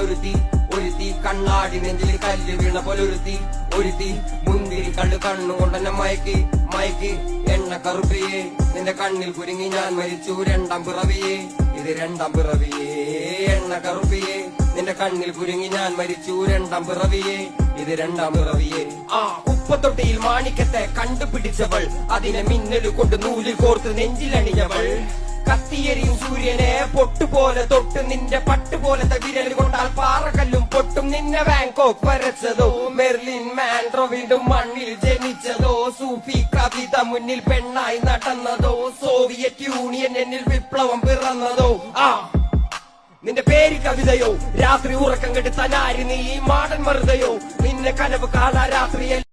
ഒരുത്തി കണ്ണാടി നെഞ്ചിൽ കല്ല് വീണ പോലൊരുത്തി ഒരുത്തി മുന്തിരി കള്ളു കണ്ണുകൊണ്ടെന്നെ മയക്കി എണ്ണ കറുപ്പിയെ നിന്റെ കണ്ണിൽ കുരുങ്ങി ഞാൻ മരിച്ചു രണ്ടാം പിറവിയെ ഇത് രണ്ടാം പിറവിയെ എണ്ണ കറുപ്പിയെ നിന്റെ കണ്ണിൽ കുരുങ്ങി ഞാൻ മരിച്ചു രണ്ടാം പിറവിയെ ഇത് രണ്ടാം പിറവിയെ കുപ്പത്തൊട്ടിയിൽ മാണിക്കത്തെ കണ്ടുപിടിച്ചവൾ അതിനെ മിന്നല് കൊണ്ട് നൂലിൽ കോർത്ത് നെഞ്ചിലണിഞ്ഞവൾ കത്തിയെരിയും സൂര്യനെ പൊട്ടുപോലെ തൊട്ട് നിന്റെ പട്ടുപോലത്തെ വിരൽ കൊണ്ടാൽ പാറകല്ലും പൊട്ടും നിന്നെ ബാങ്കോക്ക് വരച്ചതോ മെർലിൻ മാൻഡ്രോ വീണ്ടും മണ്ണിൽ ജനിച്ചതോ സൂഫി കവിത മുന്നിൽ പെണ്ണായി നടന്നതോ സോവിയറ്റ് യൂണിയൻ എന്നിൽ വിപ്ലവം പിറന്നതോ നിന്റെ പേര് കവിതയോ രാത്രി ഉറക്കം കെട്ടി തനാരി നീ മാടൻ മറുതയോ നിന്നെ കനവ് കാല രാത്രിയിൽ